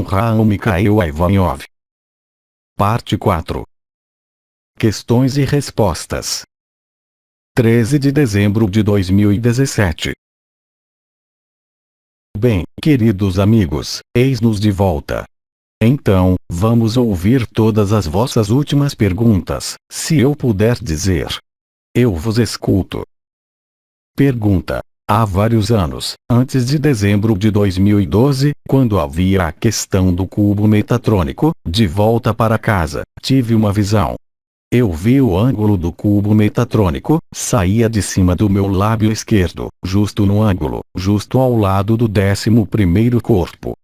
Avraham Mikhail Ivanov. Parte 4. Questões e respostas. 13 de dezembro de 2017. Bem, queridos amigos, eis-nos de volta. Então, vamos ouvir todas as vossas últimas perguntas, se eu puder dizer. Eu vos escuto. Pergunta. Há vários anos, antes de dezembro de 2012, quando havia a questão do cubo metatrônico, de volta para casa, tive uma visão. Eu vi o ângulo do cubo metatrônico, saía de cima do meu lábio esquerdo, justo no ângulo, justo ao lado do 11º corpo.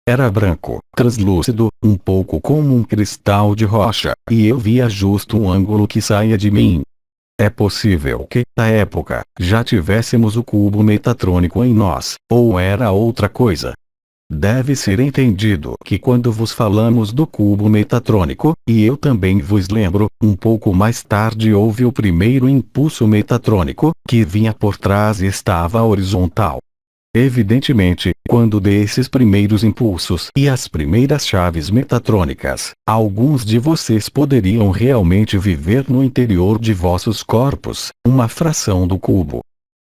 Era branco, translúcido, um pouco como um cristal de rocha, e eu via justo um ângulo que saía de mim. É possível que, na época, já tivéssemos o cubo metatrônico em nós, ou era outra coisa. Deve ser entendido que quando vos falamos do cubo metatrônico, e eu também vos lembro, um pouco mais tarde houve o primeiro impulso metatrônico, que vinha por trás e estava horizontal. Evidentemente, quando desses primeiros impulsos e as primeiras chaves metatrônicas, alguns de vocês poderiam realmente viver no interior de vossos corpos, uma fração do cubo.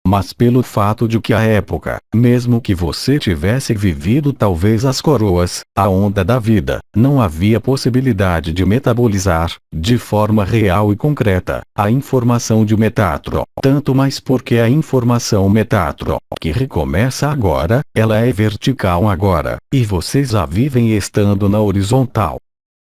Mas pelo fato de que à época, mesmo que você tivesse vivido talvez as coroas, a onda da vida, não havia possibilidade de metabolizar, de forma real e concreta, a informação de Metatron. Tanto mais porque a informação Metatron, que recomeça agora, ela é vertical agora, e vocês a vivem estando na horizontal.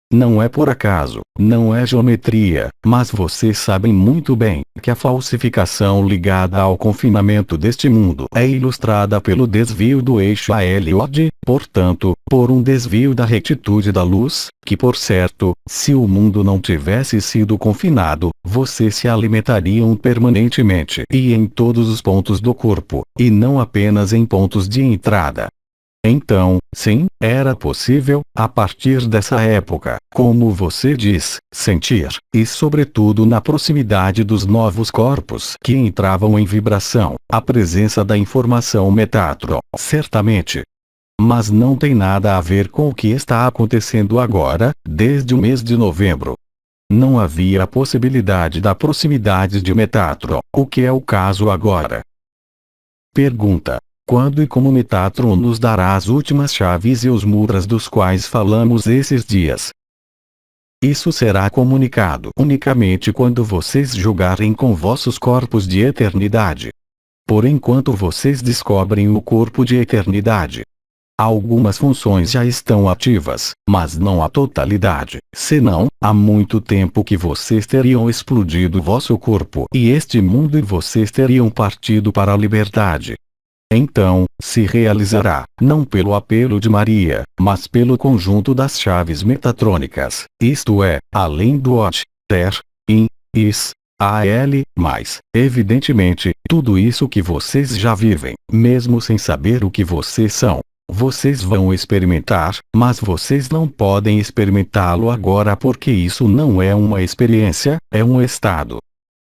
Não é por acaso, não é geometria, mas vocês sabem muito bem que a falsificação ligada ao confinamento deste mundo é ilustrada pelo desvio do eixo ALOD, portanto, por um desvio da retitude da luz, que por certo, se o mundo não tivesse sido confinado, vocês se alimentariam permanentemente e em todos os pontos do corpo, e não apenas em pontos de entrada. Então, sim, era possível, a partir dessa época, como você diz, sentir, e sobretudo na proximidade dos novos corpos que entravam em vibração, a presença da informação Metatron, certamente. Mas não tem nada a ver com o que está acontecendo agora, desde o mês de novembro. Não havia a possibilidade da proximidade de Metatron, o que é o caso agora. Pergunta. Quando e como Metatron nos dará as últimas chaves e os mudras dos quais falamos esses dias? Isso será comunicado unicamente quando vocês jogarem com vossos corpos de eternidade. Por enquanto vocês descobrem o corpo de eternidade. Algumas funções já estão ativas, mas não a totalidade, senão, há muito tempo que vocês teriam explodido vosso corpo e este mundo e vocês teriam partido para a liberdade. Então, se realizará, não pelo apelo de Maria, mas pelo conjunto das chaves metatrônicas, isto é, além do OT, TER, IN, IS, AL, mais, evidentemente, tudo isso que vocês já vivem, mesmo sem saber o que vocês são. Vocês vão experimentar, mas vocês não podem experimentá-lo agora porque isso não é uma experiência, é um estado.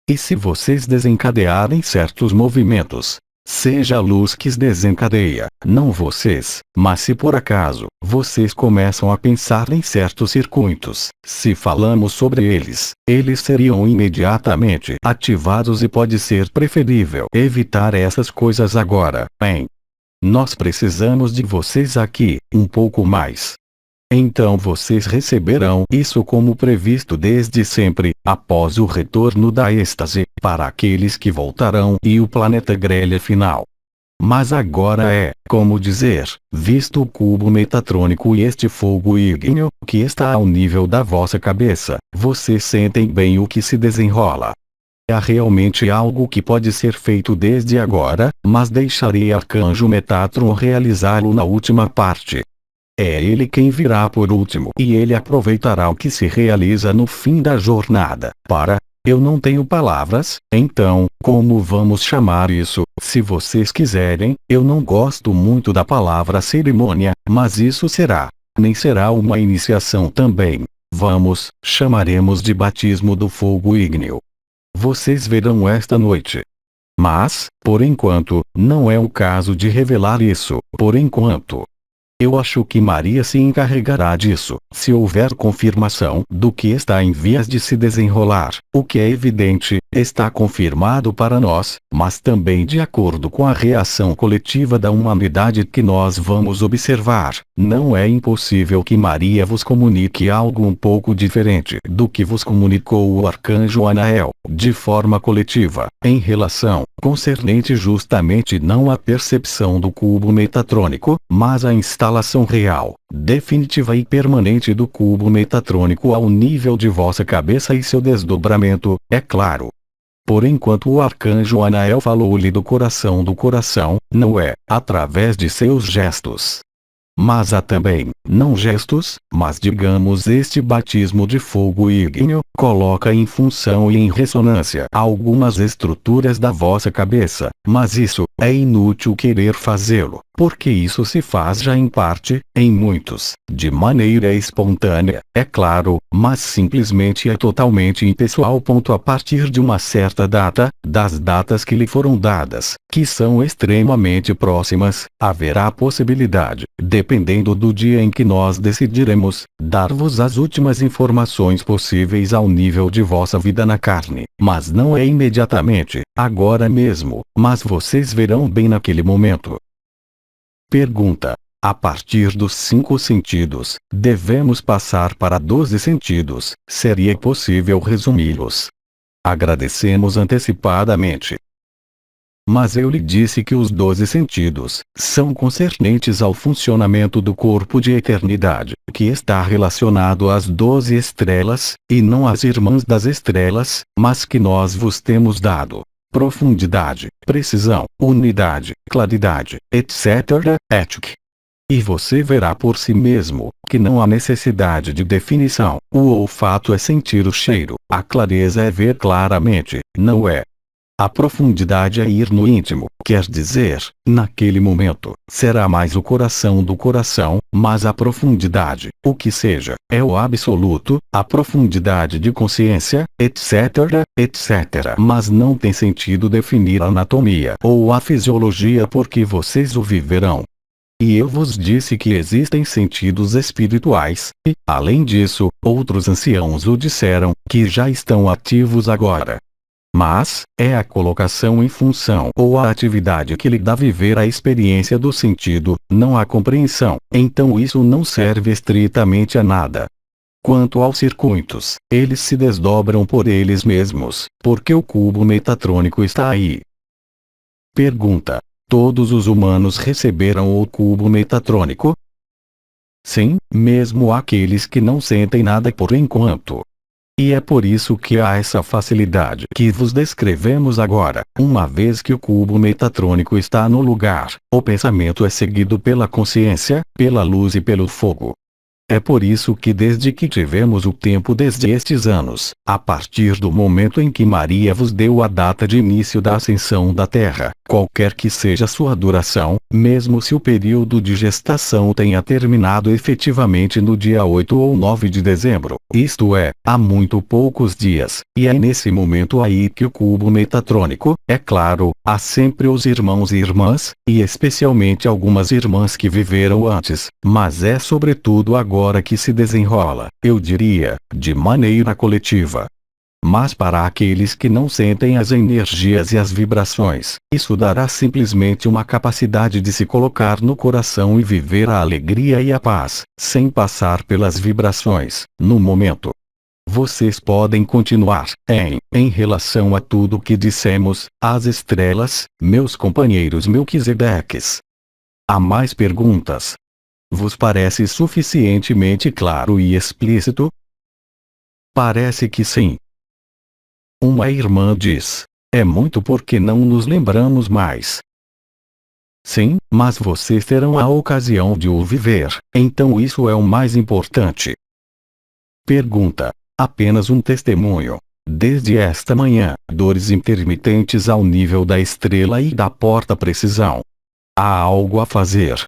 E se vocês desencadearem certos movimentos, seja a luz que os desencadeia, não vocês, mas se por acaso, vocês começam a pensar em certos circuitos, se falamos sobre eles, eles seriam imediatamente ativados e pode ser preferível evitar essas coisas agora, hein? Nós precisamos de vocês aqui, um pouco mais. Então vocês receberão isso como previsto desde sempre, após o retorno da êxtase, para aqueles que voltarão e o planeta grelha final. Mas agora é, como dizer, visto o cubo metatrônico e este fogo ígneo, que está ao nível da vossa cabeça, vocês sentem bem o que se desenrola. Há realmente algo que pode ser feito desde agora, mas deixarei Arcanjo Metatron realizá-lo na última parte. É ele quem virá por último e ele aproveitará o que se realiza no fim da jornada, para... Eu não tenho palavras, então, como vamos chamar isso, se vocês quiserem, eu não gosto muito da palavra cerimônia, mas isso será. Nem será uma iniciação também. Vamos, chamaremos de batismo do fogo ígneo. Vocês verão esta noite. Mas, por enquanto, não é o caso de revelar isso, por enquanto. Eu acho que Maria se encarregará disso, se houver confirmação do que está em vias de se desenrolar. O que é evidente, está confirmado para nós, mas também de acordo com a reação coletiva da humanidade que nós vamos observar. Não é impossível que Maria vos comunique algo um pouco diferente do que vos comunicou o arcanjo Anael, de forma coletiva, em relação, concernente justamente não à percepção do cubo metatrônico, mas à instalação real, definitiva e permanente do cubo metatrônico ao nível de vossa cabeça e seu desdobramento, é claro. Por enquanto o arcanjo Anael falou-lhe do coração, não é, através de seus gestos. Mas há também, não gestos, mas digamos este batismo de fogo ígneo, coloca em função e em ressonância algumas estruturas da vossa cabeça, mas isso, é inútil querer fazê-lo, porque isso se faz já em parte, em muitos, de maneira espontânea, é claro, mas simplesmente é totalmente impessoal. A partir de uma certa data, das datas que lhe foram dadas, que são extremamente próximas, haverá a possibilidade, dependendo do dia em que nós decidiremos, dar-vos as últimas informações possíveis ao nível de vossa vida na carne, mas não é imediatamente, agora mesmo, mas vocês verão bem naquele momento. Pergunta: a partir dos 5 sentidos, devemos passar para 12 sentidos, seria possível resumi-los? Agradecemos antecipadamente. Mas eu lhe disse que os 12 sentidos são concernentes ao funcionamento do corpo de eternidade, que está relacionado às 12 estrelas, e não às irmãs das estrelas, mas que nós vos temos dado profundidade, precisão, unidade, claridade, etc., etc. E você verá por si mesmo, que não há necessidade de definição. O olfato é sentir o cheiro, a clareza é ver claramente, não é? A profundidade é ir no íntimo, quer dizer, naquele momento, será mais o coração do coração, mas a profundidade, o que seja, é o absoluto, a profundidade de consciência, etc., etc. Mas não tem sentido definir a anatomia ou a fisiologia porque vocês o viverão. E eu vos disse que existem sentidos espirituais, e, além disso, outros anciãos o disseram, que já estão ativos agora. Mas, é a colocação em função ou a atividade que lhe dá viver a experiência do sentido, não a compreensão, então isso não serve estritamente a nada. Quanto aos circuitos, eles se desdobram por eles mesmos, porque o cubo metatrônico está aí. Pergunta: todos os humanos receberam o cubo metatrônico? Sim, mesmo aqueles que não sentem nada por enquanto. E é por isso que há essa facilidade que vos descrevemos agora. Uma vez que o cubo metatrônico está no lugar, o pensamento é seguido pela consciência, pela luz e pelo fogo. É por isso que desde que tivemos o tempo desde estes anos, a partir do momento em que Maria vos deu a data de início da ascensão da Terra, qualquer que seja sua duração, mesmo se o período de gestação tenha terminado efetivamente no dia 8 ou 9 de dezembro, isto é, há muito poucos dias, e é nesse momento aí que o cubo metatrônico, é claro, há sempre os irmãos e irmãs, e especialmente algumas irmãs que viveram antes, mas é sobretudo agora que se desenrola, eu diria, de maneira coletiva. Mas para aqueles que não sentem as energias e as vibrações, isso dará simplesmente uma capacidade de se colocar no coração e viver a alegria e a paz, sem passar pelas vibrações, no momento. Vocês podem continuar, em relação a tudo o que dissemos, as estrelas, meus companheiros Melquisedeques. Há mais perguntas? Vos parece suficientemente claro e explícito? Parece que sim. Uma irmã diz: é muito porque não nos lembramos mais. Sim, mas vocês terão a ocasião de o viver, então isso é o mais importante. Pergunta: apenas um testemunho. Desde esta manhã, dores intermitentes ao nível da estrela e da porta precisão. Há algo a fazer?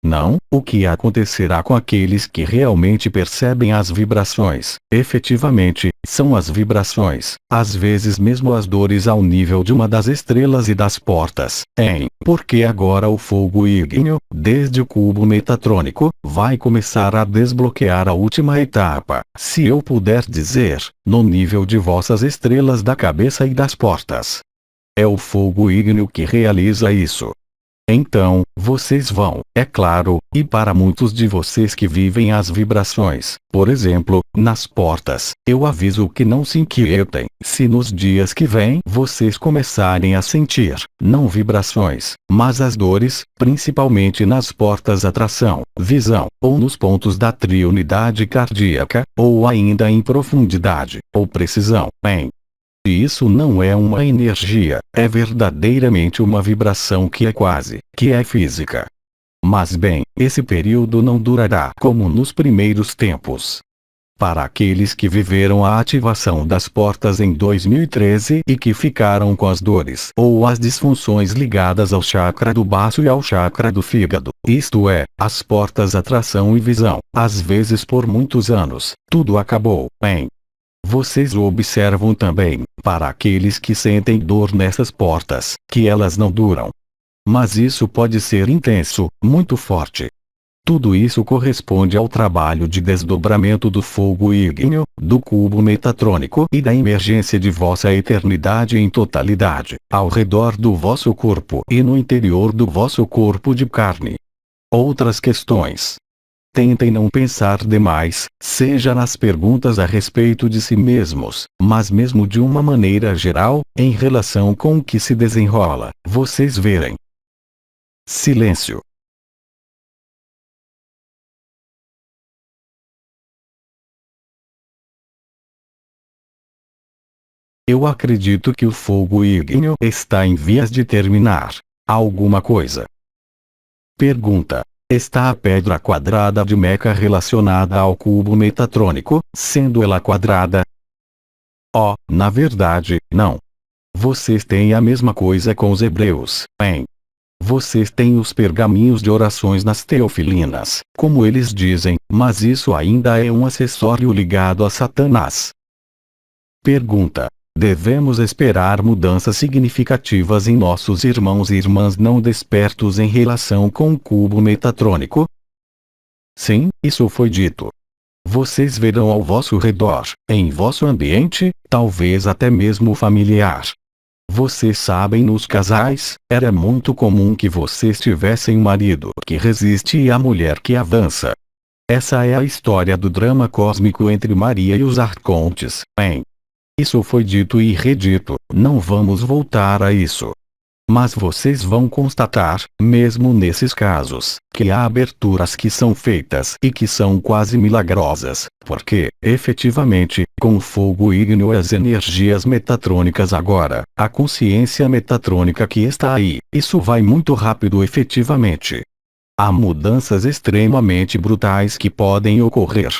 não, o que acontecerá com aqueles que realmente percebem as vibrações. Efetivamente, são as vibrações, às vezes mesmo as dores ao nível de uma das estrelas e das portas. Porque agora o fogo ígneo, desde o cubo metatrônico, vai começar a desbloquear a última etapa, se eu puder dizer, no nível de vossas estrelas da cabeça e das portas. É o fogo ígneo que realiza isso. Então, vocês vão, é claro, e para muitos de vocês que vivem as vibrações, por exemplo, nas portas, eu aviso que não se inquietem, se nos dias que vêm vocês começarem a sentir, não vibrações, mas as dores, principalmente nas portas atração, visão, ou nos pontos da triunidade cardíaca, ou ainda em profundidade, ou precisão, E isso não é uma energia, é verdadeiramente uma vibração que é física. Mas bem, esse período não durará como nos primeiros tempos. Para aqueles que viveram a ativação das portas em 2013 e que ficaram com as dores ou as disfunções ligadas ao chakra do baço e ao chakra do fígado, isto é, as portas atração e visão, às vezes por muitos anos, tudo acabou, Vocês observam também, para aqueles que sentem dor nessas portas, que elas não duram. Mas isso pode ser intenso, muito forte. Tudo isso corresponde ao trabalho de desdobramento do fogo ígneo, do cubo metatrônico e da emergência de vossa eternidade em totalidade, ao redor do vosso corpo e no interior do vosso corpo de carne. Outras questões. Tentem não pensar demais, seja nas perguntas a respeito de si mesmos, mas mesmo de uma maneira geral, em relação com o que se desenrola, vocês verem. Silêncio. Eu acredito que o fogo ígneo está em vias de terminar. Alguma coisa. Pergunta. Está a pedra quadrada de Meca relacionada ao cubo metatrônico, sendo ela quadrada? Na verdade, não. Vocês têm a mesma coisa com os hebreus, Vocês têm os pergaminhos de orações nas teofilinas, como eles dizem, mas isso ainda é um acessório ligado a Satanás. Pergunta. Devemos esperar mudanças significativas em nossos irmãos e irmãs não despertos em relação com o cubo metatrônico? Sim, isso foi dito. Vocês verão ao vosso redor, em vosso ambiente, talvez até mesmo familiar. Vocês sabem, nos casais, era muito comum que vocês tivessem um marido que resiste e a mulher que avança. Essa é a história do drama cósmico entre Maria e os arcontes, Isso foi dito e redito, não vamos voltar a isso. Mas vocês vão constatar, mesmo nesses casos, que há aberturas que são feitas e que são quase milagrosas, porque, efetivamente, com o fogo ígneo e as energias metatrônicas agora, a consciência metatrônica que está aí, isso vai muito rápido efetivamente. Há mudanças extremamente brutais que podem ocorrer.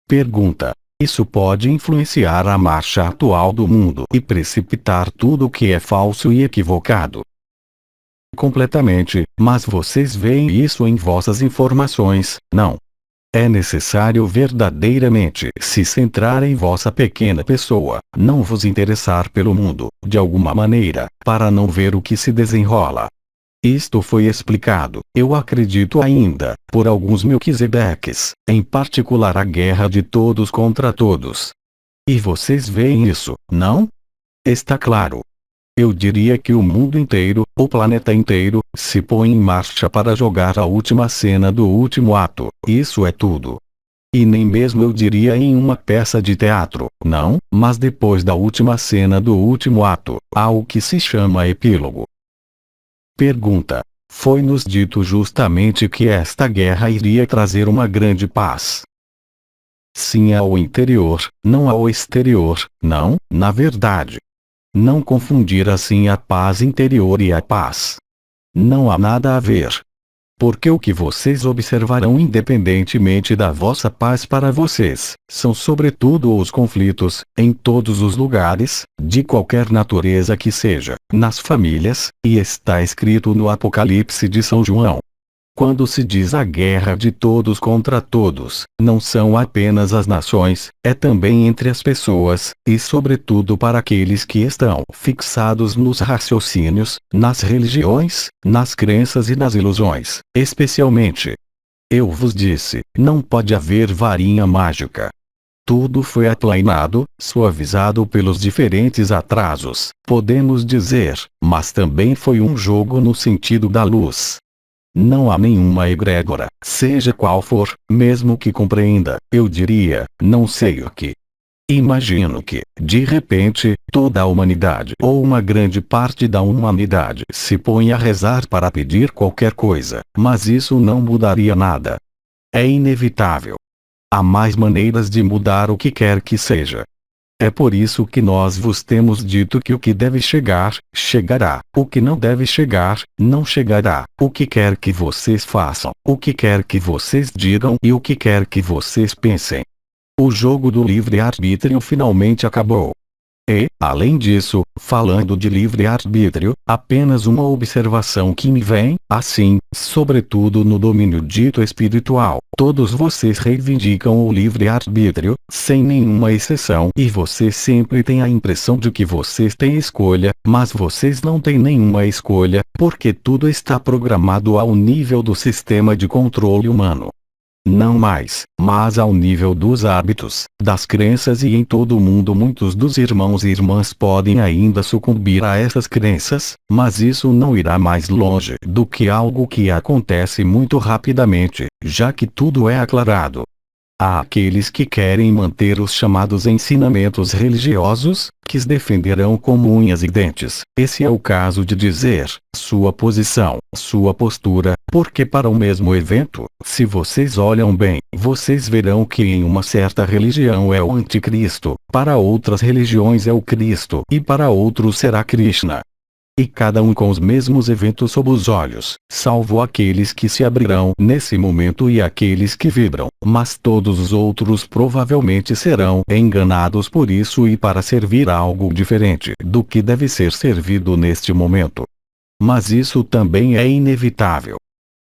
Pergunta. Isso pode influenciar a marcha atual do mundo e precipitar tudo o que é falso e equivocado. Completamente, mas vocês veem isso em vossas informações, não? É necessário verdadeiramente se centrar em vossa pequena pessoa, não vos interessar pelo mundo, de alguma maneira, para não ver o que se desenrola. Isto foi explicado, eu acredito ainda, por alguns Melquisedeques, em particular a guerra de todos contra todos. E vocês veem isso, não? Está claro. Eu diria que o mundo inteiro, o planeta inteiro, se põe em marcha para jogar a última cena do último ato, isso é tudo. E nem mesmo eu diria em uma peça de teatro, não, mas depois da última cena do último ato, há o que se chama epílogo. Pergunta. Foi-nos dito justamente que esta guerra iria trazer uma grande paz. Sim, ao interior, não ao exterior, não, na verdade. Não confundir assim a paz interior e a paz. Não há nada a ver. Porque o que vocês observarão independentemente da vossa paz para vocês, são sobretudo os conflitos, em todos os lugares, de qualquer natureza que seja, nas famílias, e está escrito no Apocalipse de São João. Quando se diz a guerra de todos contra todos, não são apenas as nações, é também entre as pessoas, e sobretudo para aqueles que estão fixados nos raciocínios, nas religiões, nas crenças e nas ilusões, especialmente. Eu vos disse, não pode haver varinha mágica. Tudo foi aplanado, suavizado pelos diferentes atrasos, podemos dizer, mas também foi um jogo no sentido da luz. Não há nenhuma egrégora, seja qual for, mesmo que compreenda, eu diria, não sei o que. Imagino que, de repente, toda a humanidade ou uma grande parte da humanidade se põe a rezar para pedir qualquer coisa, mas isso não mudaria nada. É inevitável. Há mais maneiras de mudar o que quer que seja. É por isso que nós vos temos dito que o que deve chegar, chegará. O que não deve chegar, não chegará. O que quer que vocês façam, o que quer que vocês digam e o que quer que vocês pensem. O jogo do livre-arbítrio finalmente acabou. E, além disso, falando de livre-arbítrio, apenas uma observação que me vem, assim, sobretudo no domínio dito espiritual, todos vocês reivindicam o livre-arbítrio, sem nenhuma exceção, e vocês sempre têm a impressão de que vocês têm escolha, mas vocês não têm nenhuma escolha, porque tudo está programado ao nível do sistema de controle humano. Não mais, mas ao nível dos hábitos, das crenças, e em todo o mundo muitos dos irmãos e irmãs podem ainda sucumbir a essas crenças, mas isso não irá mais longe do que algo que acontece muito rapidamente, já que tudo é aclarado. Há aqueles que querem manter os chamados ensinamentos religiosos, que os defenderão como unhas e dentes. Esse é o caso de dizer, sua posição, sua postura, porque para o mesmo evento, se vocês olham bem, vocês verão que em uma certa religião é o anticristo, para outras religiões é o Cristo e para outros será Krishna. E cada um com os mesmos eventos sob os olhos, salvo aqueles que se abrirão nesse momento e aqueles que vibram, mas todos os outros provavelmente serão enganados por isso e para servir a algo diferente do que deve ser servido neste momento. Mas isso também é inevitável.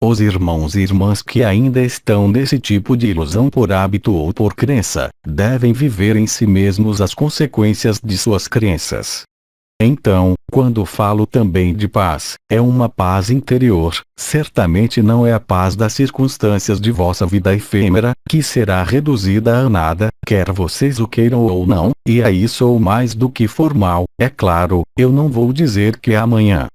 Os irmãos e irmãs que ainda estão nesse tipo de ilusão por hábito ou por crença, devem viver em si mesmos as consequências de suas crenças. Então, quando falo também de paz, é uma paz interior, certamente não é a paz das circunstâncias de vossa vida efêmera, que será reduzida a nada, quer vocês o queiram ou não, e aí sou mais do que formal, é claro, eu não vou dizer que é amanhã.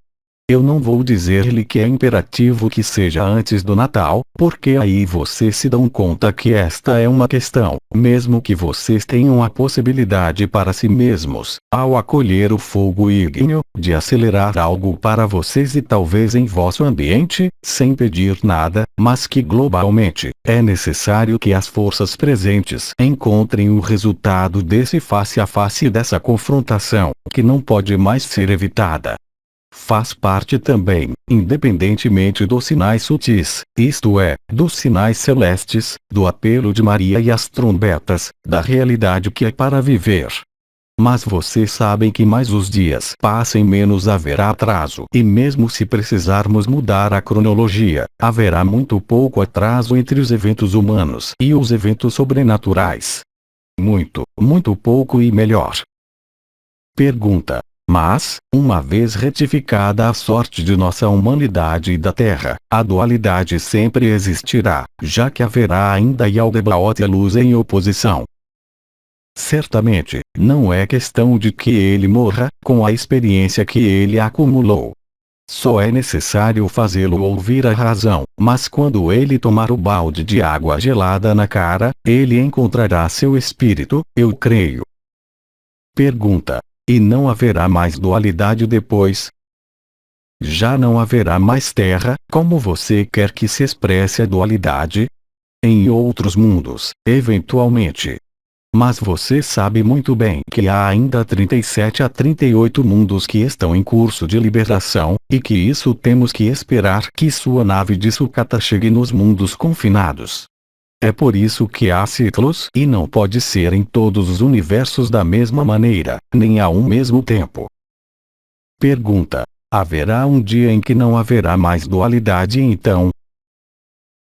Eu não vou dizer-lhe que é imperativo que seja antes do Natal, porque aí vocês se dão conta que esta é uma questão, mesmo que vocês tenham a possibilidade para si mesmos, ao acolher o fogo ígneo, de acelerar algo para vocês e talvez em vosso ambiente, sem pedir nada, mas que globalmente, é necessário que as forças presentes encontrem o resultado desse face a face dessa confrontação, que não pode mais ser evitada. Faz parte também, independentemente dos sinais sutis, isto é, dos sinais celestes, do apelo de Maria e as trombetas, da realidade que é para viver. Mas vocês sabem que mais os dias passem menos haverá atraso, e mesmo se precisarmos mudar a cronologia, haverá muito pouco atraso entre os eventos humanos e os eventos sobrenaturais. Muito, muito pouco e melhor. Pergunta. Mas, uma vez retificada a sorte de nossa humanidade e da Terra, a dualidade sempre existirá, já que haverá ainda Yaldabaoth e a luz em oposição. Certamente, não é questão de que ele morra, com a experiência que ele acumulou. Só é necessário fazê-lo ouvir a razão, mas quando ele tomar o balde de água gelada na cara, ele encontrará seu espírito, eu creio. Pergunta. E não haverá mais dualidade depois? Já não haverá mais terra, como você quer que se expresse a dualidade? Em outros mundos, eventualmente. Mas você sabe muito bem que há ainda 37 a 38 mundos que estão em curso de liberação, e que isso temos que esperar que sua nave de sucata chegue nos mundos confinados. É por isso que há ciclos e não pode ser em todos os universos da mesma maneira, nem a um mesmo tempo. Pergunta. Haverá um dia em que não haverá mais dualidade então?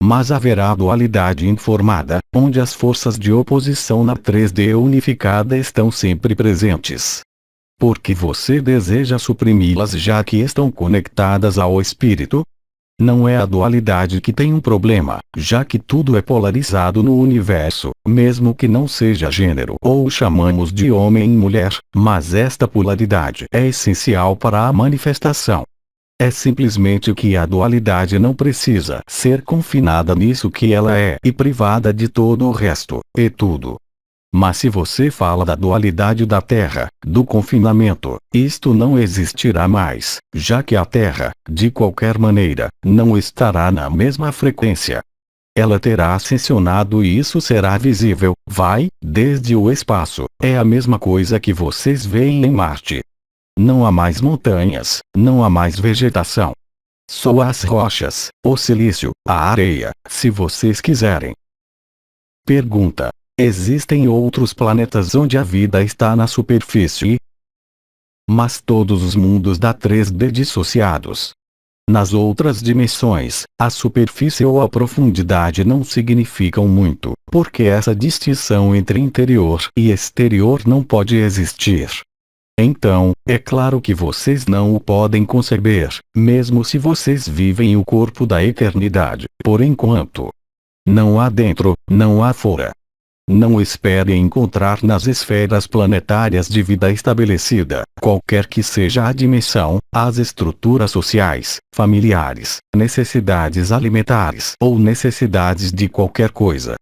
mas haverá dualidade informada, onde as forças de oposição na 3D unificada estão sempre presentes. Porque você deseja suprimi-las já que estão conectadas ao espírito? Não é a dualidade que tem um problema, já que tudo é polarizado no universo, mesmo que não seja gênero ou chamamos de homem e mulher, mas esta polaridade é essencial para a manifestação. É simplesmente que a dualidade não precisa ser confinada nisso que ela é e privada de todo o resto, e tudo. Mas se você fala da dualidade da Terra, do confinamento, isto não existirá mais, já que a Terra, de qualquer maneira, não estará na mesma frequência. Ela terá ascensionado e isso será visível, desde o espaço, é a mesma coisa que vocês veem em Marte. Não há mais montanhas, não há mais vegetação. Só as rochas, o silício, a areia, se vocês quiserem. Pergunta. Existem outros planetas onde a vida está na superfície? Mas todos os mundos da 3D dissociados. Nas outras dimensões, a superfície ou a profundidade não significam muito, porque essa distinção entre interior e exterior não pode existir. Então, é claro que vocês não o podem conceber, mesmo se vocês vivem o corpo da eternidade, por enquanto. Não há dentro, não há fora. Não espere encontrar nas esferas planetárias de vida estabelecida, qualquer que seja a dimensão, as estruturas sociais, familiares, necessidades alimentares ou necessidades de qualquer coisa.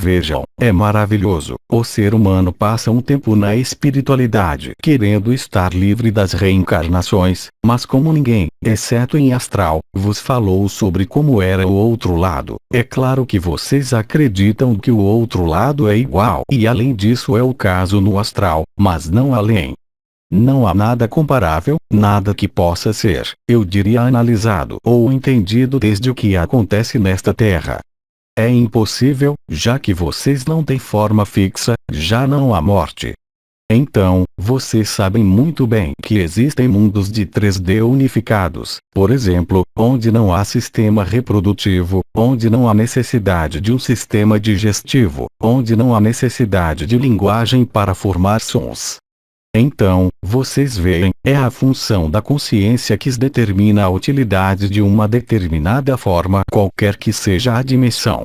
Vejam, é maravilhoso, o ser humano passa um tempo na espiritualidade querendo estar livre das reencarnações, mas como ninguém, exceto em astral, vos falou sobre como era o outro lado, é claro que vocês acreditam que o outro lado é igual e além disso é o caso no astral, mas não além. Não há nada comparável, nada que possa ser, eu diria analisado ou entendido desde o que acontece nesta terra. É impossível, já que vocês não têm forma fixa, já não há morte. Então, vocês sabem muito bem que existem mundos de 3D unificados, por exemplo, onde não há sistema reprodutivo, onde não há necessidade de um sistema digestivo, onde não há necessidade de linguagem para formar sons. Então, vocês veem, é a função da consciência que determina a utilidade de uma determinada forma, qualquer que seja a dimensão.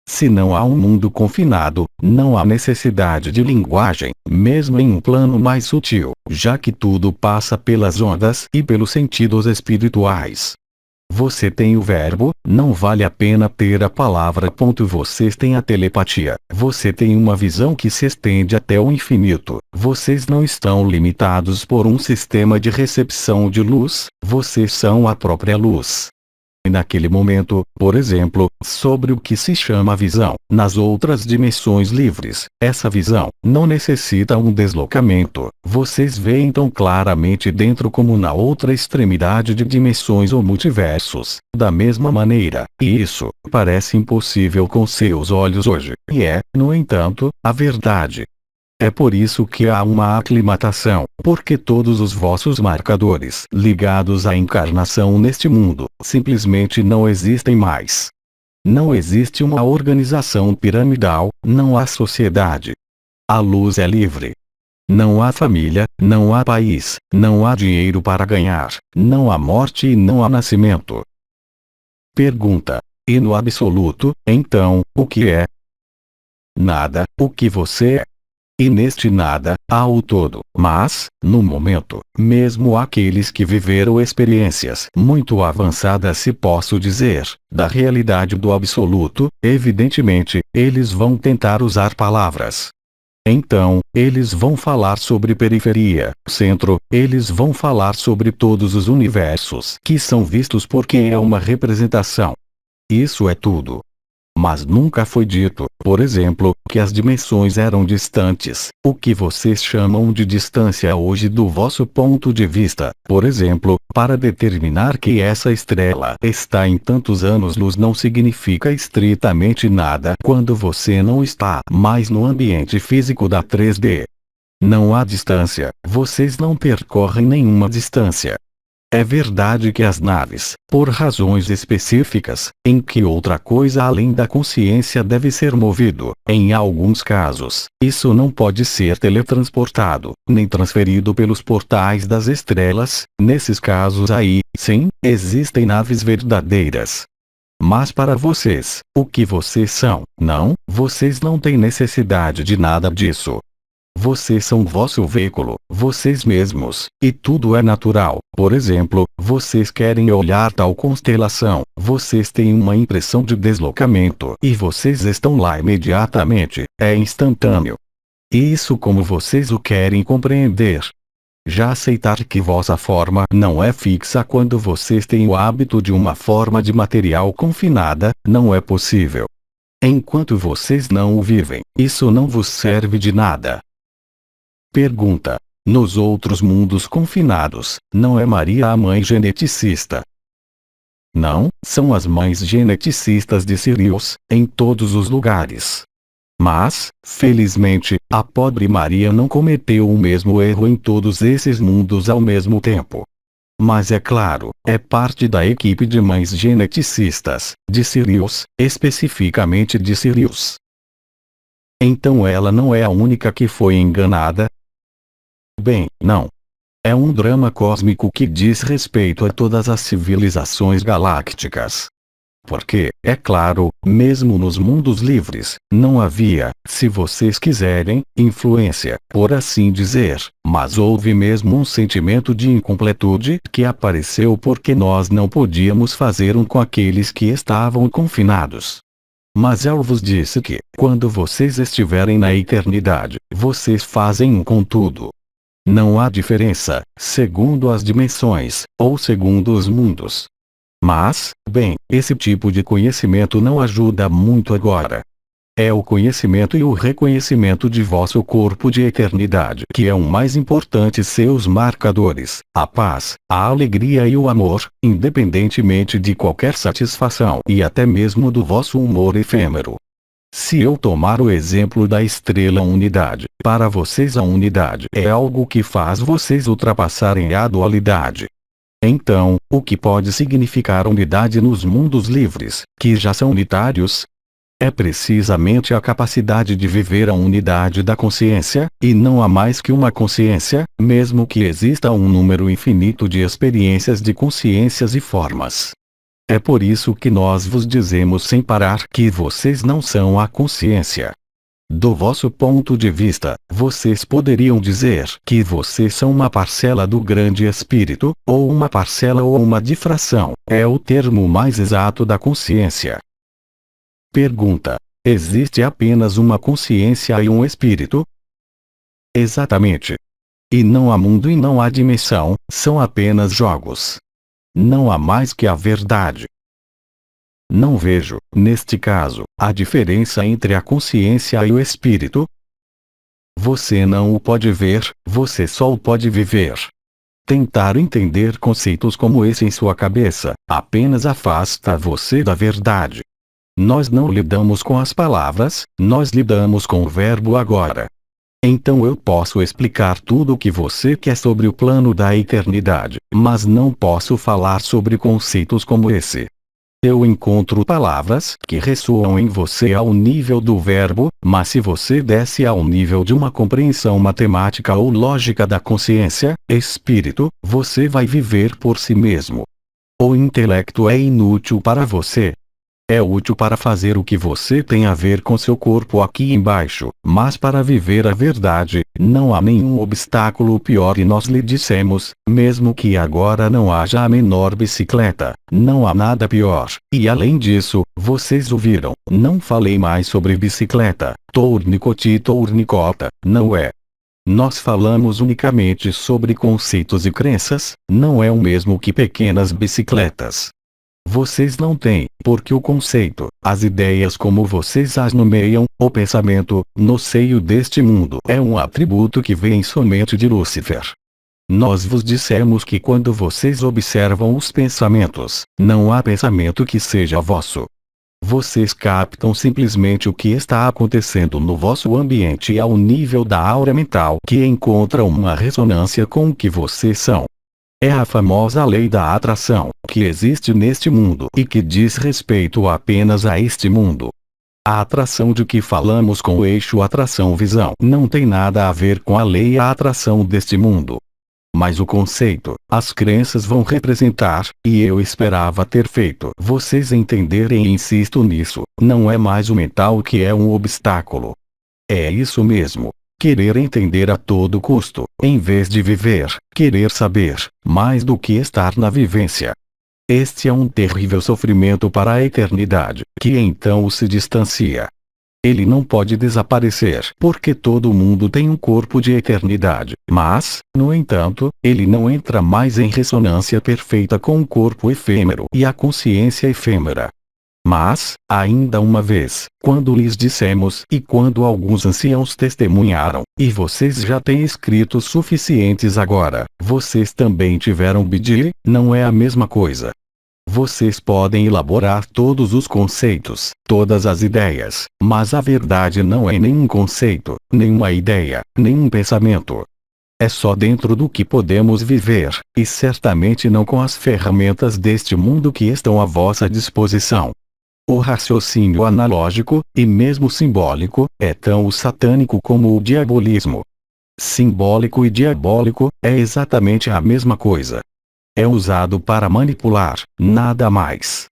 Se não há um mundo confinado, não há necessidade de linguagem, mesmo em um plano mais sutil, já que tudo passa pelas ondas e pelos sentidos espirituais. Você tem o verbo, não vale a pena ter a palavra. Vocês têm a telepatia, você tem uma visão que se estende até o infinito, vocês não estão limitados por um sistema de recepção de luz, vocês são a própria luz. E naquele momento, por exemplo, sobre o que se chama visão, nas outras dimensões livres, essa visão não necessita um deslocamento, vocês veem tão claramente dentro como na outra extremidade de dimensões ou multiversos, da mesma maneira, e isso parece impossível com seus olhos hoje, e é, no entanto, a verdade. É por isso que há uma aclimatação, porque todos os vossos marcadores ligados à encarnação neste mundo, simplesmente não existem mais. Não existe uma organização piramidal, não há sociedade. A luz é livre. Não há família, não há país, não há dinheiro para ganhar, não há morte e não há nascimento. Pergunta. E no absoluto, então, o que é? Nada, o que você é. E neste nada, há o todo, mas, no momento, mesmo aqueles que viveram experiências muito avançadas se posso dizer, da realidade do absoluto, evidentemente, eles vão tentar usar palavras. Então, eles vão falar sobre periferia, centro, eles vão falar sobre todos os universos que são vistos porque é uma representação. Isso é tudo. Mas nunca foi dito, por exemplo, que as dimensões eram distantes. O que vocês chamam de distância hoje do vosso ponto de vista, por exemplo, para determinar que essa estrela está em tantos anos-luz não significa estritamente nada quando você não está mais no ambiente físico da 3D. Não há distância, vocês não percorrem nenhuma distância. É verdade que as naves, por razões específicas, em que outra coisa além da consciência deve ser movido, em alguns casos, isso não pode ser teletransportado, nem transferido pelos portais das estrelas, nesses casos aí, sim, existem naves verdadeiras. Mas para vocês, o que vocês são, não, vocês não têm necessidade de nada disso. Vocês são vosso veículo, vocês mesmos, e tudo é natural. Por exemplo, vocês querem olhar tal constelação, vocês têm uma impressão de deslocamento e vocês estão lá imediatamente, é instantâneo. Isso como vocês o querem compreender. Já aceitar que vossa forma não é fixa quando vocês têm o hábito de uma forma de material confinada, não é possível. Enquanto vocês não o vivem, isso não vos serve de nada. Pergunta: nos outros mundos confinados, não é Maria a mãe geneticista? Não, são as mães geneticistas de Sirius, em todos os lugares. Mas, felizmente, a pobre Maria não cometeu o mesmo erro em todos esses mundos ao mesmo tempo. Mas é claro, é parte da equipe de mães geneticistas, de Sirius, especificamente de Sirius. Então ela não é a única que foi enganada? Bem, não. É um drama cósmico que diz respeito a todas as civilizações galácticas. Porque, é claro, mesmo nos mundos livres, não havia, se vocês quiserem, influência, por assim dizer, mas houve mesmo um sentimento de incompletude que apareceu porque nós não podíamos fazer um com aqueles que estavam confinados. Mas eu vos disse que, quando vocês estiverem na eternidade, vocês fazem um com tudo. Não há diferença, segundo as dimensões, ou segundo os mundos. Mas, bem, esse tipo de conhecimento não ajuda muito agora. É o conhecimento e o reconhecimento de vosso corpo de eternidade que é o mais importante, seus marcadores, a paz, a alegria e o amor, independentemente de qualquer satisfação e até mesmo do vosso humor efêmero. Se eu tomar o exemplo da estrela unidade, para vocês a unidade é algo que faz vocês ultrapassarem a dualidade. Então, o que pode significar unidade nos mundos livres, que já são unitários? É precisamente a capacidade de viver a unidade da consciência, e não há mais que uma consciência, mesmo que exista um número infinito de experiências de consciências e formas. É por isso que nós vos dizemos sem parar que vocês não são a consciência. Do vosso ponto de vista, vocês poderiam dizer que vocês são uma parcela do grande espírito, ou uma parcela ou uma difração, é o termo mais exato da consciência. Pergunta: existe apenas uma consciência e um espírito? Exatamente. E não há mundo e não há dimensão, são apenas jogos. Não há mais que a verdade. Não vejo, neste caso, a diferença entre a consciência e o espírito. Você não o pode ver, você só o pode viver. Tentar entender conceitos como esse em sua cabeça, apenas afasta você da verdade. Nós não lidamos com as palavras, nós lidamos com o verbo agora. Então eu posso explicar tudo o que você quer sobre o plano da eternidade, mas não posso falar sobre conceitos como esse. Eu encontro palavras que ressoam em você ao nível do verbo, mas se você desce ao nível de uma compreensão matemática ou lógica da consciência, espírito, você vai viver por si mesmo. O intelecto é inútil para você. É útil para fazer o que você tem a ver com seu corpo aqui embaixo, mas para viver a verdade, não há nenhum obstáculo pior e nós lhe dissemos, mesmo que agora não haja a menor bicicleta, não há nada pior, e além disso, vocês ouviram, não falei mais sobre bicicleta, tournicota, não é? Nós falamos unicamente sobre conceitos e crenças, não é o mesmo que pequenas bicicletas. Vocês não têm, porque o conceito, as ideias como vocês as nomeiam, o pensamento, no seio deste mundo é um atributo que vem somente de Lúcifer. Nós vos dissemos que quando vocês observam os pensamentos, não há pensamento que seja vosso. Vocês captam simplesmente o que está acontecendo no vosso ambiente ao nível da aura mental que encontra uma ressonância com o que vocês são. É a famosa lei da atração, que existe neste mundo e que diz respeito apenas a este mundo. A atração de que falamos com o eixo atração-visão não tem nada a ver com a lei e a atração deste mundo. Mas o conceito, as crenças vão representar, e eu esperava ter feito vocês entenderem e insisto nisso, não é mais o mental que é um obstáculo. É isso mesmo. Querer entender a todo custo, em vez de viver, querer saber, mais do que estar na vivência. Este é um terrível sofrimento para a eternidade, que então se distancia. Ele não pode desaparecer porque todo mundo tem um corpo de eternidade, mas, no entanto, ele não entra mais em ressonância perfeita com o corpo efêmero e a consciência efêmera. Mas, ainda uma vez, quando lhes dissemos e quando alguns anciãos testemunharam, e vocês já têm escritos suficientes agora, vocês também tiveram BD, não é a mesma coisa. Vocês podem elaborar todos os conceitos, todas as ideias, mas a verdade não é nenhum conceito, nenhuma ideia, nenhum pensamento. É só dentro do que podemos viver, e certamente não com as ferramentas deste mundo que estão à vossa disposição. O raciocínio analógico, e mesmo simbólico, é tão satânico como o diabolismo. Simbólico e diabólico, é exatamente a mesma coisa. É usado para manipular, nada mais.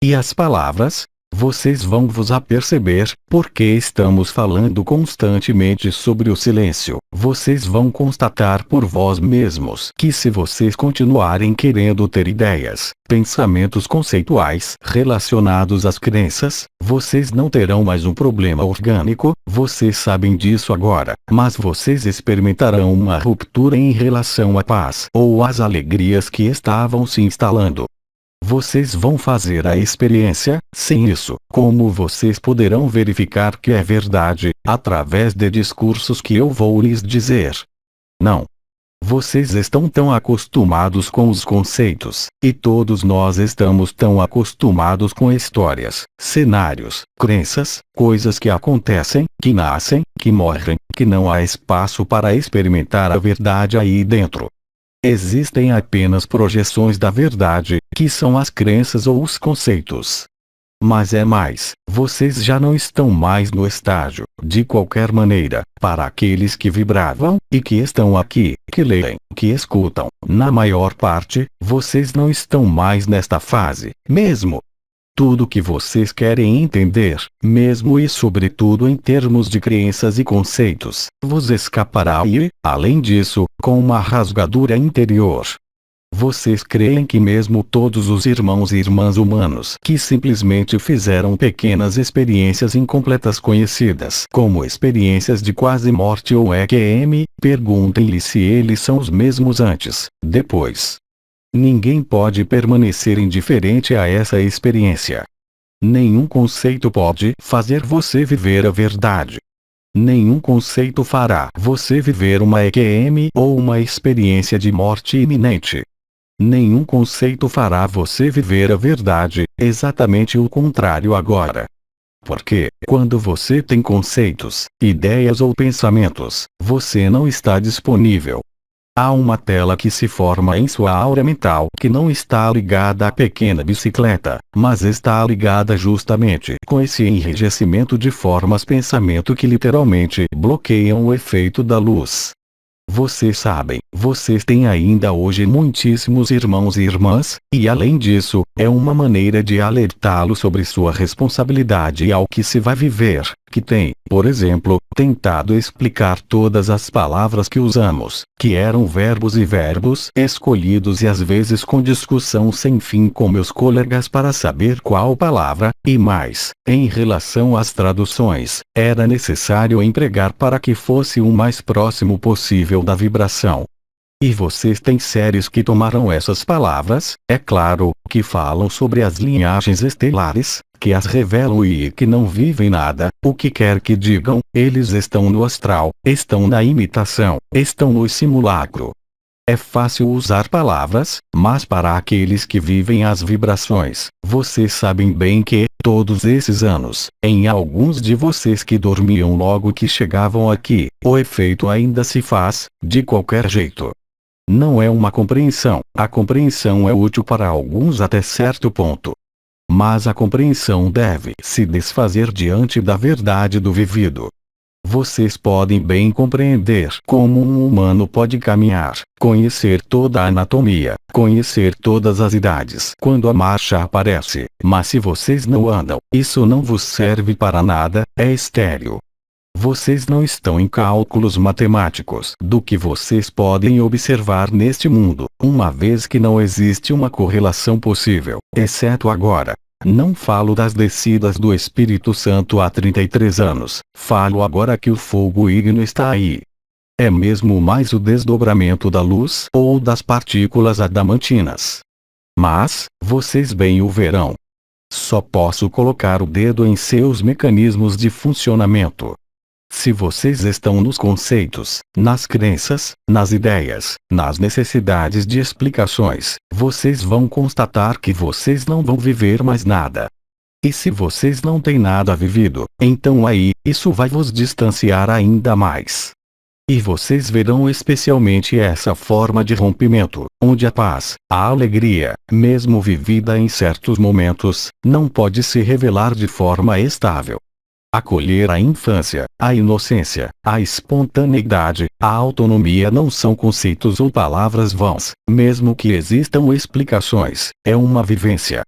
E as palavras? Vocês vão vos aperceber, porque estamos falando constantemente sobre o silêncio. Vocês vão constatar por vós mesmos que se vocês continuarem querendo ter ideias, pensamentos conceituais relacionados às crenças, vocês não terão mais um problema orgânico, vocês sabem disso agora, mas vocês experimentarão uma ruptura em relação à paz ou às alegrias que estavam se instalando. Vocês vão fazer a experiência, sem isso, como vocês poderão verificar que é verdade, através de discursos que eu vou lhes dizer. Não. Vocês estão tão acostumados com os conceitos, e todos nós estamos tão acostumados com histórias, cenários, crenças, coisas que acontecem, que nascem, que morrem, que não há espaço para experimentar a verdade aí dentro. Existem apenas projeções da verdade, que são as crenças ou os conceitos. Mas é mais, vocês já não estão mais no estágio, de qualquer maneira, para aqueles que vibravam, e que estão aqui, que leem, que escutam, na maior parte, vocês não estão mais nesta fase, mesmo. Tudo que vocês querem entender, mesmo e sobretudo em termos de crenças e conceitos, vos escapará e, além disso, com uma rasgadura interior. Vocês creem que mesmo todos os irmãos e irmãs humanos que simplesmente fizeram pequenas experiências incompletas conhecidas como experiências de quase morte ou EQM, perguntem-lhe se eles são os mesmos antes, depois. Ninguém pode permanecer indiferente a essa experiência. Nenhum conceito pode fazer você viver a verdade. Nenhum conceito fará você viver uma EQM ou uma experiência de morte iminente. Nenhum conceito fará você viver a verdade, exatamente o contrário agora. Porque, quando você tem conceitos, ideias ou pensamentos, você não está disponível. Há uma tela que se forma em sua aura mental que não está ligada à pequena bicicleta, mas está ligada justamente com esse enrijecimento de formas pensamento que literalmente bloqueiam o efeito da luz. Vocês sabem, vocês têm ainda hoje muitíssimos irmãos e irmãs, e além disso, é uma maneira de alertá-los sobre sua responsabilidade e ao que se vai viver, que tem, por exemplo, tentado explicar todas as palavras que usamos, que eram verbos e verbos escolhidos e às vezes com discussão sem fim com meus colegas para saber qual palavra, e mais, em relação às traduções, era necessário empregar para que fosse o mais próximo possível da vibração. E vocês têm séries que tomaram essas palavras, é claro, que falam sobre as linhagens estelares, que as revelam e que não vivem nada, o que quer que digam, eles estão no astral, estão na imitação, estão no simulacro. É fácil usar palavras, mas para aqueles que vivem as vibrações, vocês sabem bem que, todos esses anos, em alguns de vocês que dormiam logo que chegavam aqui, o efeito ainda se faz, de qualquer jeito. Não é uma compreensão. A compreensão é útil para alguns até certo ponto. Mas a compreensão deve se desfazer diante da verdade do vivido. Vocês podem bem compreender como um humano pode caminhar, conhecer toda a anatomia, conhecer todas as idades quando a marcha aparece, mas se vocês não andam, isso não vos serve para nada, é estéril. Vocês não estão em cálculos matemáticos do que vocês podem observar neste mundo, uma vez que não existe uma correlação possível, exceto agora. Não falo das descidas do Espírito Santo há 33 anos, falo agora que o fogo ígneo está aí. É mesmo mais o desdobramento da luz ou das partículas adamantinas. Mas, vocês bem o verão. Só posso colocar o dedo em seus mecanismos de funcionamento. Se vocês estão nos conceitos, nas crenças, nas ideias, nas necessidades de explicações, vocês vão constatar que vocês não vão viver mais nada. E se vocês não têm nada vivido, então aí, isso vai vos distanciar ainda mais. E vocês verão especialmente essa forma de rompimento, onde a paz, a alegria, mesmo vivida em certos momentos, não pode se revelar de forma estável. Acolher a infância, a inocência, a espontaneidade, a autonomia não são conceitos ou palavras vãs, mesmo que existam explicações, é uma vivência.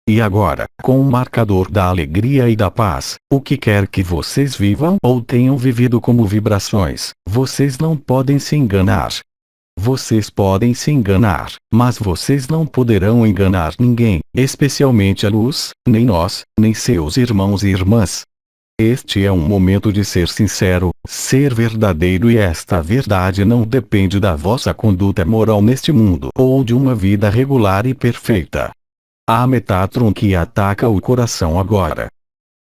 E agora, com o marcador da alegria e da paz, o que quer que vocês vivam ou tenham vivido como vibrações, vocês não podem se enganar. Vocês podem se enganar, mas vocês não poderão enganar ninguém, especialmente a luz, nem nós, nem seus irmãos e irmãs. Este é um momento de ser sincero, ser verdadeiro, e esta verdade não depende da vossa conduta moral neste mundo ou de uma vida regular e perfeita. Há Metatron que ataca o coração agora.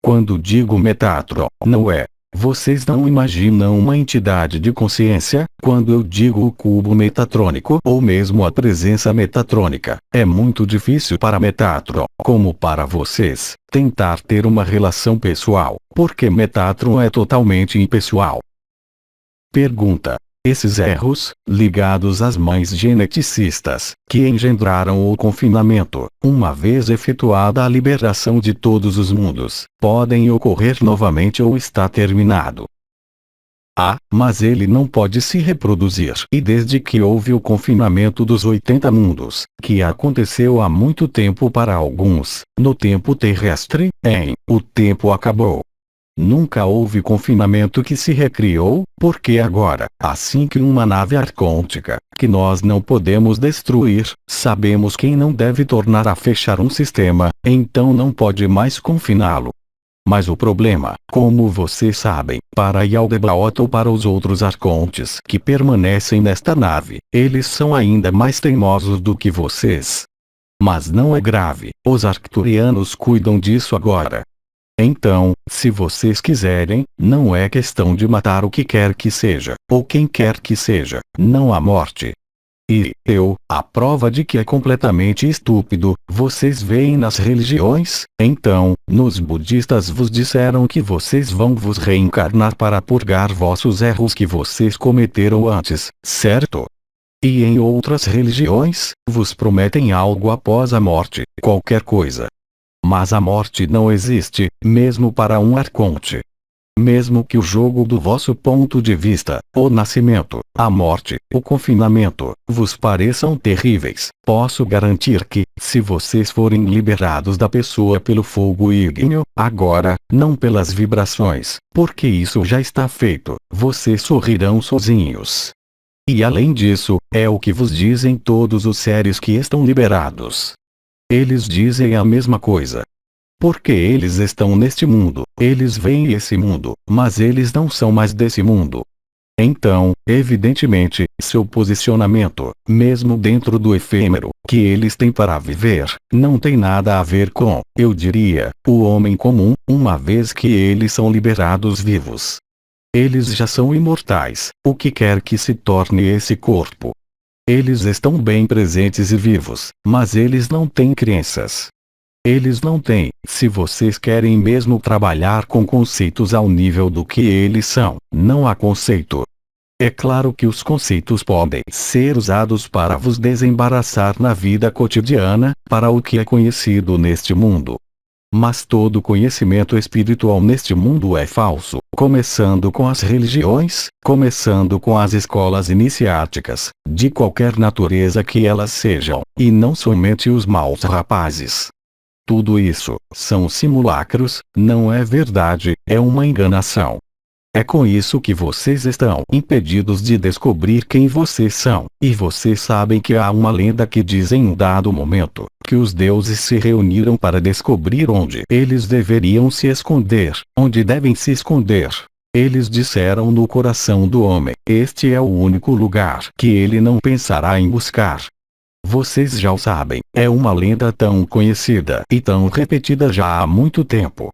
Quando digo Metatron, não é. Vocês não imaginam uma entidade de consciência, quando eu digo o cubo metatrônico ou mesmo a presença metatrônica, é muito difícil para Metatron, como para vocês, tentar ter uma relação pessoal, porque Metatron é totalmente impessoal. Pergunta. Esses erros, ligados às mães geneticistas, que engendraram o confinamento, uma vez efetuada a liberação de todos os mundos, podem ocorrer novamente ou está terminado? Mas ele não pode se reproduzir. E desde que houve o confinamento dos 80 mundos, que aconteceu há muito tempo para alguns, no tempo terrestre, o tempo acabou. Nunca houve confinamento que se recriou, porque agora, assim que uma nave arcôntica, que nós não podemos destruir, sabemos quem não deve tornar a fechar um sistema, então não pode mais confiná-lo. Mas o problema, como vocês sabem, para Yaldabaoth ou para os outros arcontes que permanecem nesta nave, eles são ainda mais teimosos do que vocês. Mas não é grave, os arcturianos cuidam disso agora. Então, se vocês quiserem, não é questão de matar o que quer que seja, ou quem quer que seja, não há morte. E a prova de que é completamente estúpido, vocês veem nas religiões, então, nos budistas vos disseram que vocês vão vos reencarnar para purgar vossos erros que vocês cometeram antes, certo? E em outras religiões, vos prometem algo após a morte, qualquer coisa. Mas a morte não existe, mesmo para um arconte. Mesmo que o jogo do vosso ponto de vista, o nascimento, a morte, o confinamento, vos pareçam terríveis, posso garantir que, se vocês forem liberados da pessoa pelo fogo ígneo, agora, não pelas vibrações, porque isso já está feito, vocês sorrirão sozinhos. E além disso, é o que vos dizem todos os seres que estão liberados. Eles dizem a mesma coisa. Porque eles estão neste mundo, eles veem esse mundo, mas eles não são mais desse mundo. Então, evidentemente, seu posicionamento, mesmo dentro do efêmero, que eles têm para viver, não tem nada a ver com, eu diria, o homem comum, uma vez que eles são liberados vivos. Eles já são imortais, o que quer que se torne esse corpo. Eles estão bem presentes e vivos, mas eles não têm crenças. Eles não têm, se vocês querem mesmo trabalhar com conceitos ao nível do que eles são, não há conceito. É claro que os conceitos podem ser usados para vos desembaraçar na vida cotidiana, para o que é conhecido neste mundo. Mas todo conhecimento espiritual neste mundo é falso, começando com as religiões, começando com as escolas iniciáticas, de qualquer natureza que elas sejam, e não somente os maus rapazes. Tudo isso são simulacros, não é verdade, é uma enganação. É com isso que vocês estão impedidos de descobrir quem vocês são, e vocês sabem que há uma lenda que diz em um dado momento, que os deuses se reuniram para descobrir onde eles deveriam se esconder, onde devem se esconder. Eles disseram no coração do homem, este é o único lugar que ele não pensará em buscar. Vocês já o sabem, é uma lenda tão conhecida e tão repetida já há muito tempo.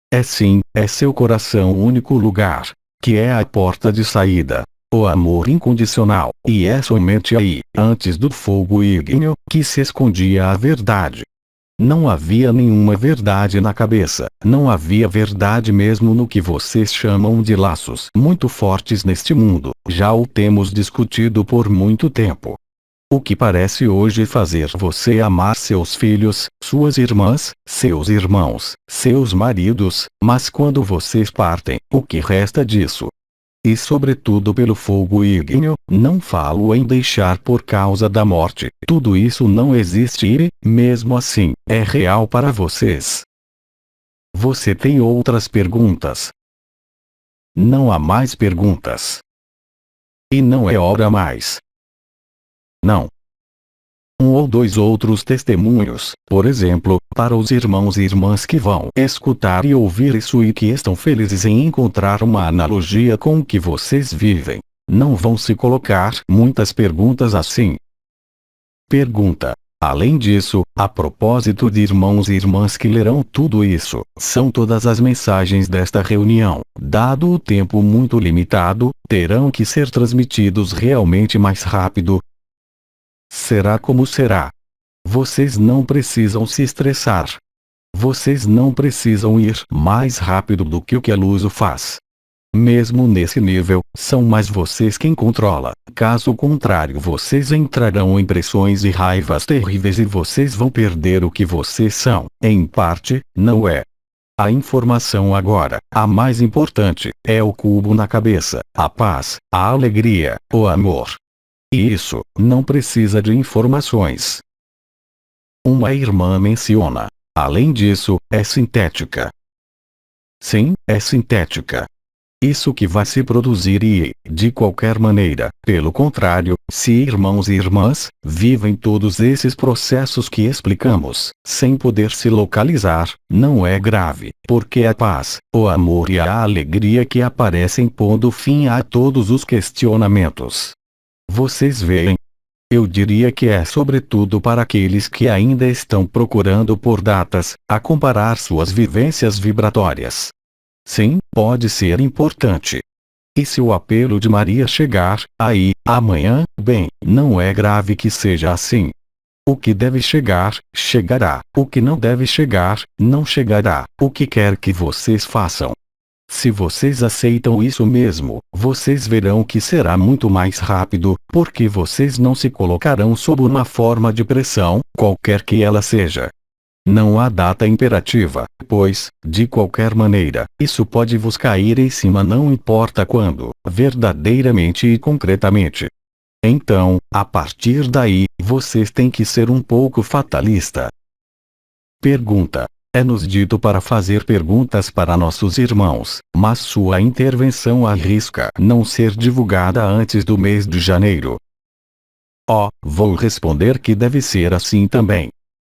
É sim, é seu coração o único lugar, que é a porta de saída, o amor incondicional, e é somente aí, antes do fogo ígneo, que se escondia a verdade. Não havia nenhuma verdade na cabeça, não havia verdade mesmo no que vocês chamam de laços muito fortes neste mundo, já o temos discutido por muito tempo. O que parece hoje fazer você amar seus filhos, suas irmãs, seus irmãos, seus maridos, mas quando vocês partem, o que resta disso? E sobretudo pelo fogo ígneo, não falo em deixar por causa da morte, tudo isso não existe e, mesmo assim, é real para vocês. Você tem outras perguntas? Não há mais perguntas. E não é hora mais. Não. Um ou dois outros testemunhos, por exemplo, para os irmãos e irmãs que vão escutar e ouvir isso e que estão felizes em encontrar uma analogia com o que vocês vivem. Não vão se colocar muitas perguntas assim. Pergunta. Além disso, a propósito de irmãos e irmãs que lerão tudo isso, são todas as mensagens desta reunião, dado o tempo muito limitado, terão que ser transmitidos realmente mais rápido. Será como será. Vocês não precisam se estressar. Vocês não precisam ir mais rápido do que o que a luz o faz. Mesmo nesse nível, são mais vocês quem controla, caso contrário vocês entrarão em pressões e raivas terríveis e vocês vão perder o que vocês são, em parte, não é? A informação agora, a mais importante, é o cubo na cabeça, a paz, a alegria, o amor. E isso, não precisa de informações. Uma irmã menciona. Além disso, é sintética. Sim, é sintética. Isso que vai se produzir e, de qualquer maneira, pelo contrário, se irmãos e irmãs, vivem todos esses processos que explicamos, sem poder se localizar, não é grave, porque a paz, o amor e a alegria que aparecem pondo fim a todos os questionamentos. Vocês veem? Eu diria que é sobretudo para aqueles que ainda estão procurando por datas, a comparar suas vivências vibratórias. Sim, pode ser importante. E se o apelo de Maria chegar, aí, amanhã, bem, não é grave que seja assim. O que deve chegar, chegará. O que não deve chegar, não chegará. O que quer que vocês façam. Se vocês aceitam isso mesmo, vocês verão que será muito mais rápido, porque vocês não se colocarão sob uma forma de pressão, qualquer que ela seja. Não há data imperativa, pois, de qualquer maneira, isso pode vos cair em cima não importa quando, verdadeiramente e concretamente. Então, a partir daí, vocês têm que ser um pouco fatalista. Pergunta. É-nos dito para fazer perguntas para nossos irmãos, mas sua intervenção arrisca não ser divulgada antes do mês de janeiro. Vou responder que deve ser assim também.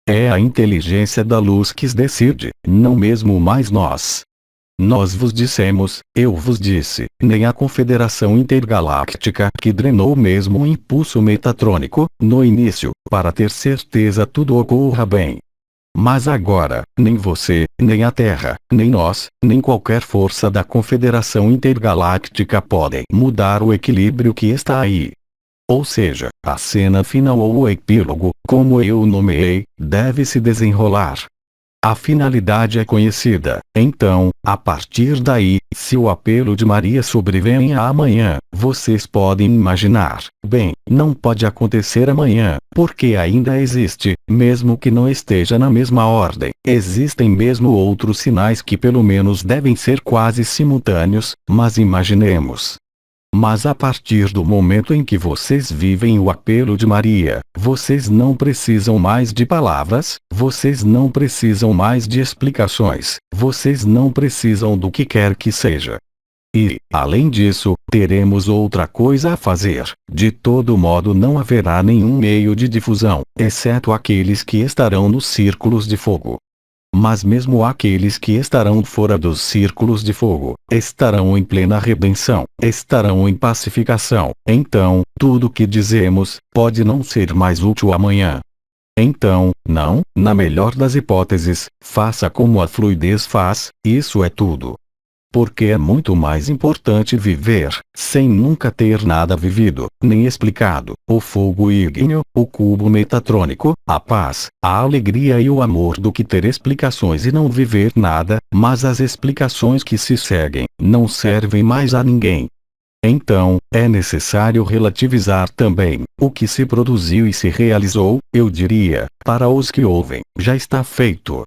É a inteligência da luz que decide, não mesmo mais nós. Nós vos dissemos, eu vos disse, nem a Confederação Intergaláctica que drenou mesmo o impulso metatrônico, no início, para ter certeza tudo ocorra bem. Mas agora, nem você, nem a Terra, nem nós, nem qualquer força da Confederação Intergaláctica podem mudar o equilíbrio que está aí. Ou seja, a cena final ou o epílogo, como eu o nomeei, deve se desenrolar. A finalidade é conhecida. Então, a partir daí, se o apelo de Maria sobrevém amanhã, vocês podem imaginar, bem, não pode acontecer amanhã, porque ainda existe, mesmo que não esteja na mesma ordem. Existem mesmo outros sinais que pelo menos devem ser quase simultâneos, mas imaginemos. Mas a partir do momento em que vocês vivem o apelo de Maria, vocês não precisam mais de palavras, vocês não precisam mais de explicações, vocês não precisam do que quer que seja. E, além disso, teremos outra coisa a fazer. De todo modo não haverá nenhum meio de difusão, exceto aqueles que estarão nos círculos de fogo. Mas mesmo aqueles que estarão fora dos círculos de fogo, estarão em plena redenção, estarão em pacificação. Então, tudo o que dizemos, pode não ser mais útil amanhã. Então, não, na melhor das hipóteses, faça como a fluidez faz, isso é tudo. Porque é muito mais importante viver, sem nunca ter nada vivido, nem explicado, o fogo ígneo, o cubo metatrônico, a paz, a alegria e o amor do que ter explicações e não viver nada, mas as explicações que se seguem, não servem mais a ninguém. Então, é necessário relativizar também, o que se produziu e se realizou, eu diria, para os que ouvem, já está feito.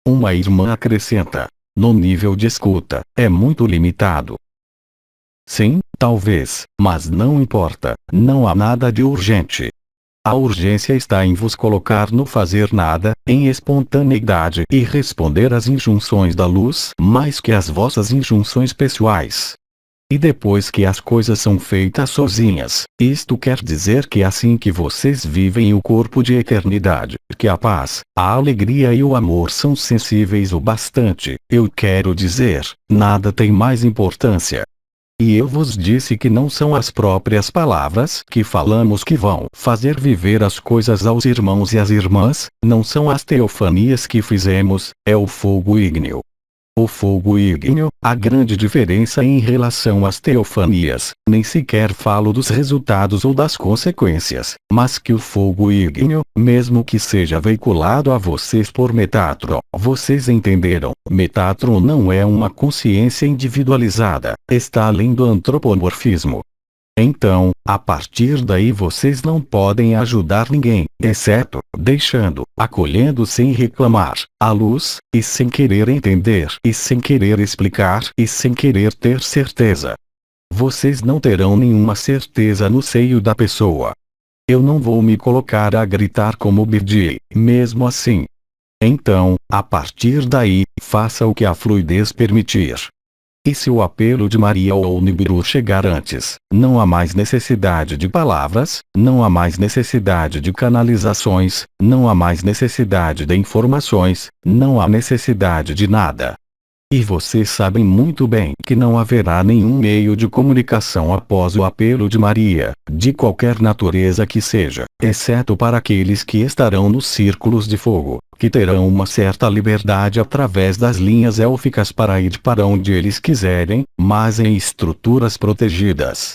Uma irmã acrescenta. No nível de escuta, é muito limitado. Sim, talvez, mas não importa, não há nada de urgente. A urgência está em vos colocar no fazer nada, em espontaneidade e responder às injunções da luz mais que às vossas injunções pessoais. E depois que as coisas são feitas sozinhas, isto quer dizer que assim que vocês vivem o corpo de eternidade, que a paz, a alegria e o amor são sensíveis o bastante, eu quero dizer, nada tem mais importância. E eu vos disse que não são as próprias palavras que falamos que vão fazer viver as coisas aos irmãos e às irmãs, não são as teofanias que fizemos, é o fogo ígneo. O fogo ígneo, a grande diferença em relação às teofanias, nem sequer falo dos resultados ou das consequências, mas que o fogo ígneo, mesmo que seja veiculado a vocês por Metatron, vocês entenderam, Metatron não é uma consciência individualizada, está além do antropomorfismo. Então, a partir daí vocês não podem ajudar ninguém, exceto, deixando, acolhendo sem reclamar, a luz, e sem querer entender, e sem querer explicar, e sem querer ter certeza. Vocês não terão nenhuma certeza no seio da pessoa. Eu não vou me colocar a gritar como Birdi, mesmo assim. Então, a partir daí, faça o que a fluidez permitir. E se o apelo de Maria ou Nibiru chegar antes, não há mais necessidade de palavras, não há mais necessidade de canalizações, não há mais necessidade de informações, não há necessidade de nada. E vocês sabem muito bem que não haverá nenhum meio de comunicação após o apelo de Maria, de qualquer natureza que seja, exceto para aqueles que estarão nos círculos de fogo, que terão uma certa liberdade através das linhas élficas para ir para onde eles quiserem, mas em estruturas protegidas.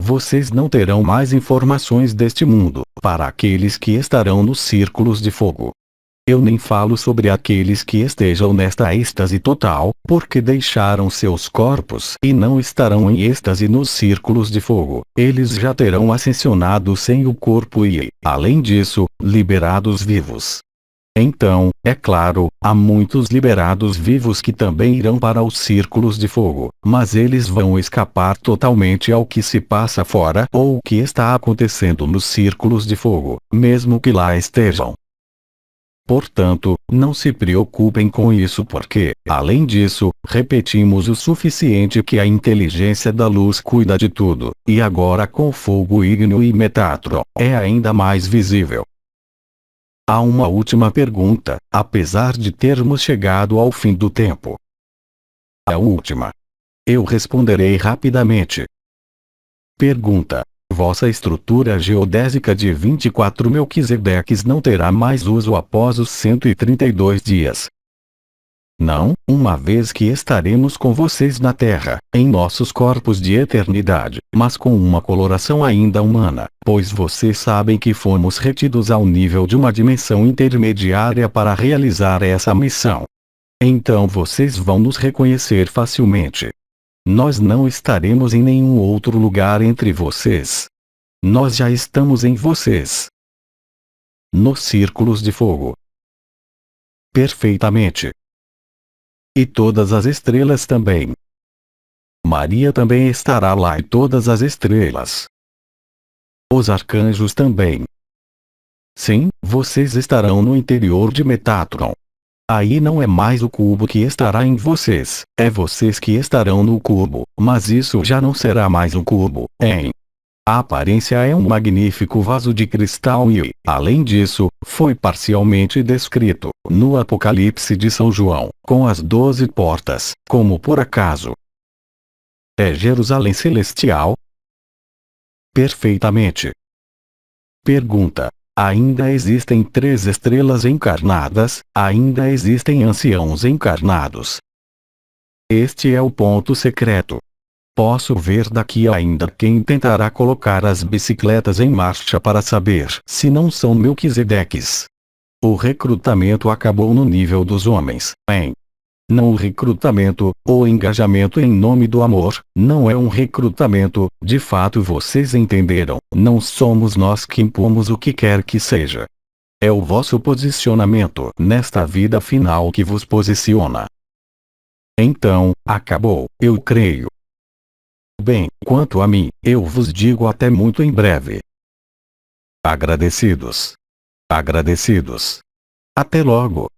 Vocês não terão mais informações deste mundo, para aqueles que estarão nos círculos de fogo. Eu nem falo sobre aqueles que estejam nesta êxtase total, porque deixaram seus corpos e não estarão em êxtase nos círculos de fogo. Eles já terão ascensionado sem o corpo e, além disso, liberados vivos. Então, é claro, há muitos liberados vivos que também irão para os círculos de fogo, mas eles vão escapar totalmente ao que se passa fora ou o que está acontecendo nos círculos de fogo, mesmo que lá estejam. Portanto, não se preocupem com isso porque, além disso, repetimos o suficiente que a inteligência da luz cuida de tudo, e agora com fogo ígneo e Metatron, é ainda mais visível. Há uma última pergunta, apesar de termos chegado ao fim do tempo. A última. Eu responderei rapidamente. Pergunta. Vossa estrutura geodésica de 24 Melquisedeques não terá mais uso após os 132 dias. Não, uma vez que estaremos com vocês na Terra, em nossos corpos de eternidade, mas com uma coloração ainda humana, pois vocês sabem que fomos retidos ao nível de uma dimensão intermediária para realizar essa missão. Então vocês vão nos reconhecer facilmente. Nós não estaremos em nenhum outro lugar entre vocês. Nós já estamos em vocês. Nos círculos de fogo. Perfeitamente. E todas as estrelas também. Maria também estará lá e todas as estrelas. Os arcanjos também. Sim, vocês estarão no interior de Metatron. Aí não é mais o cubo que estará em vocês, é vocês que estarão no cubo, mas isso já não será mais um cubo, hein? A aparência é um magnífico vaso de cristal e, além disso, foi parcialmente descrito, no Apocalipse de São João, com as 12 portas, como por acaso. É Jerusalém Celestial? Perfeitamente. Pergunta. Ainda existem 3 estrelas encarnadas, ainda existem anciãos encarnados. Este é o ponto secreto. Posso ver daqui ainda quem tentará colocar as bicicletas em marcha para saber se não são Melquisedeques. O recrutamento acabou no nível dos homens, hein? Não o recrutamento, o engajamento em nome do amor, não é um recrutamento, de fato vocês entenderam, não somos nós que impomos o que quer que seja. É o vosso posicionamento nesta vida final que vos posiciona. Então, acabou, eu creio. Bem, quanto a mim, eu vos digo até muito em breve. Agradecidos. Agradecidos. Até logo.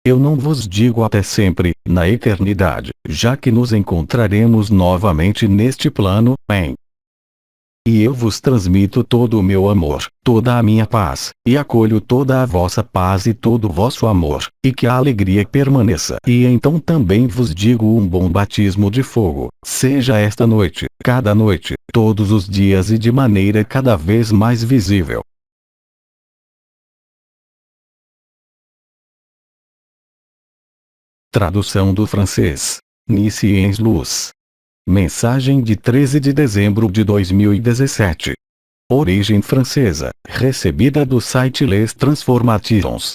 Eu não vos digo até sempre, na eternidade, já que nos encontraremos novamente neste plano, hein? E eu vos transmito todo o meu amor, toda a minha paz, e acolho toda a vossa paz e todo o vosso amor, e que a alegria permaneça. E então também vos digo um bom batismo de fogo, seja esta noite, cada noite, todos os dias e de maneira cada vez mais visível. Tradução do francês. Nisciens Luz. Mensagem de 13 de dezembro de 2017. Origem francesa, recebida do site Les Transformations.